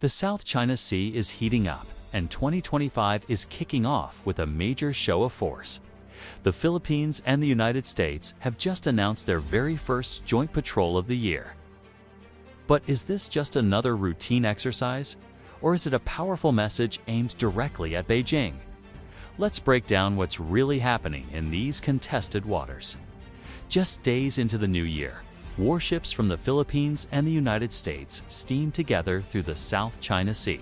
The South China Sea is heating up, and 2025 is kicking off with a major show of force. The Philippines and the United States have just announced their very first joint patrol of the year. But is this just another routine exercise, or is it a powerful message aimed directly at Beijing? Let's break down what's really happening in these contested waters. Just days into the new year, warships from the Philippines and the United States steamed together through the South China Sea.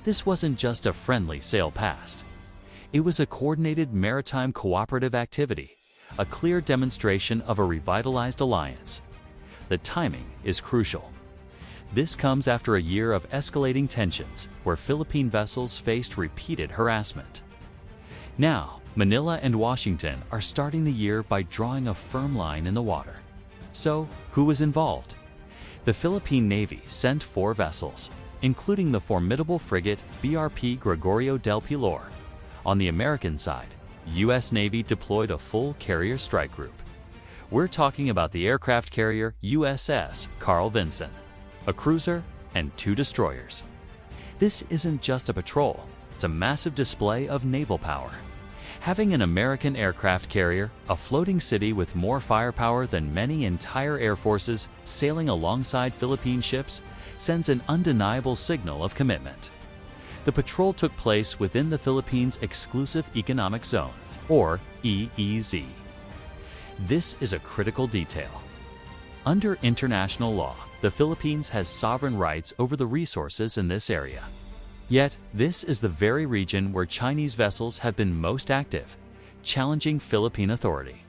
This wasn't just a friendly sail past. It was a coordinated maritime cooperative activity, a clear demonstration of a revitalized alliance. The timing is crucial. This comes after a year of escalating tensions where Philippine vessels faced repeated harassment. Now, Manila and Washington are starting the year by drawing a firm line in the water. So, who was involved? The Philippine Navy sent 4 vessels, including the formidable frigate BRP Gregorio del Pilar. On the American side, U.S. Navy deployed a full carrier strike group. We're talking about the aircraft carrier USS Carl Vinson, a cruiser, and 2 destroyers. This isn't just a patrol, it's a massive display of naval power. Having an American aircraft carrier, a floating city with more firepower than many entire air forces sailing alongside Philippine ships, sends an undeniable signal of commitment. The patrol took place within the Philippines' Exclusive Economic Zone, or EEZ. This is a critical detail. Under international law, the Philippines has sovereign rights over the resources in this area. Yet, this is the very region where Chinese vessels have been most active, challenging Philippine authority.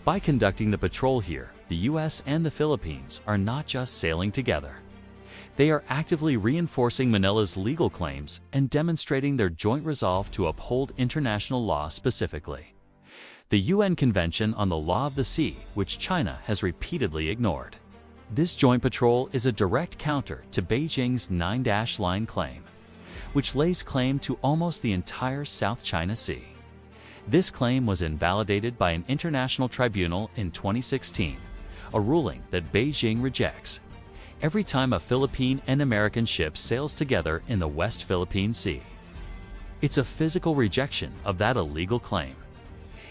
By conducting the patrol here, the U.S. and the Philippines are not just sailing together. They are actively reinforcing Manila's legal claims and demonstrating their joint resolve to uphold international law specifically. The UN Convention on the Law of the Sea, which China has repeatedly ignored. This joint patrol is a direct counter to Beijing's 9-line claim, which lays claim to almost the entire South China Sea. This claim was invalidated by an international tribunal in 2016, a ruling that Beijing rejects every time a Philippine and American ship sails together in the West Philippine Sea. It's a physical rejection of that illegal claim.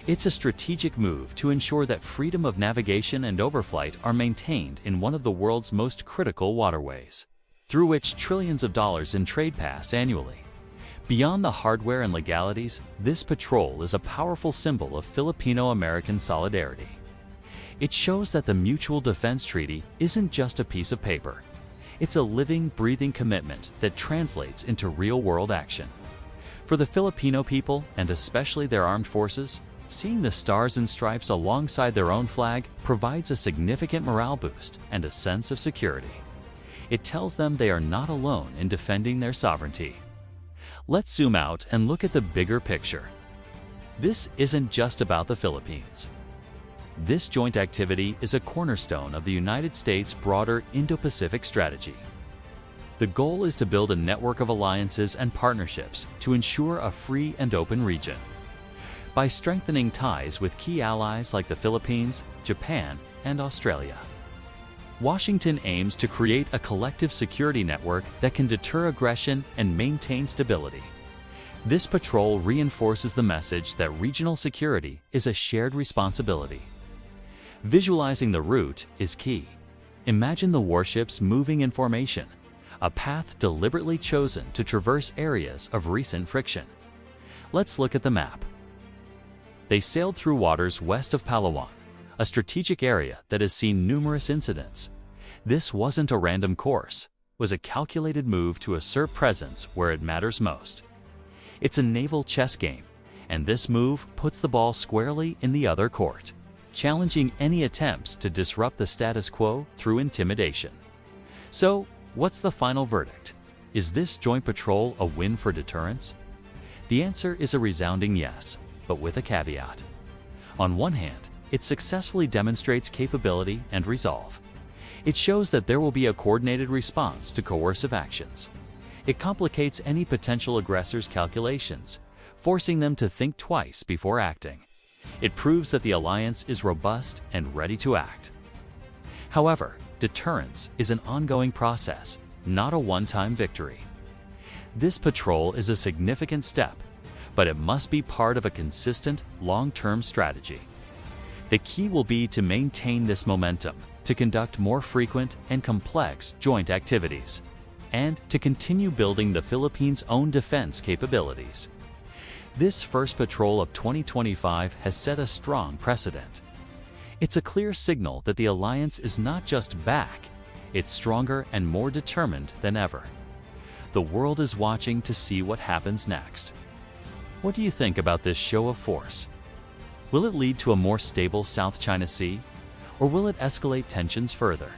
It's a strategic move to ensure that freedom of navigation and overflight are maintained in one of the world's most critical waterways, through which trillions of dollars in trade pass annually. Beyond the hardware and legalities, this patrol is a powerful symbol of Filipino-American solidarity. It shows that the Mutual Defense Treaty isn't just a piece of paper. It's a living, breathing commitment that translates into real-world action. For the Filipino people, and especially their armed forces, seeing the stars and stripes alongside their own flag provides a significant morale boost and a sense of security. It tells them they are not alone in defending their sovereignty. Let's zoom out and look at the bigger picture. This isn't just about the Philippines. This joint activity is a cornerstone of the United States' broader Indo-Pacific Strategy. The goal is to build a network of alliances and partnerships to ensure a free and open region. By strengthening ties with key allies like the Philippines, Japan, and Australia, Washington aims to create a collective security network that can deter aggression and maintain stability. This patrol reinforces the message that regional security is a shared responsibility. Visualizing the route is key. Imagine the warships moving in formation, a path deliberately chosen to traverse areas of recent friction. Let's look at the map. They sailed through waters west of Palawan, a strategic area that has seen numerous incidents. This wasn't a random course, it was a calculated move to assert presence where it matters most. It's a naval chess game, and this move puts the ball squarely in the other court, challenging any attempts to disrupt the status quo through intimidation. So, what's the final verdict? Is this joint patrol a win for deterrence? The answer is a resounding yes, but with a caveat. On one hand, it successfully demonstrates capability and resolve. It shows that there will be a coordinated response to coercive actions. It complicates any potential aggressor's calculations, forcing them to think twice before acting. It proves that the alliance is robust and ready to act. However, deterrence is an ongoing process, not a one-time victory. This patrol is a significant step, but it must be part of a consistent, long-term strategy. The key will be to maintain this momentum, to conduct more frequent and complex joint activities, and to continue building the Philippines' own defense capabilities. This first patrol of 2025 has set a strong precedent. It's a clear signal that the alliance is not just back, it's stronger and more determined than ever. The world is watching to see what happens next. What do you think about this show of force? Will it lead to a more stable South China Sea, or will it escalate tensions further?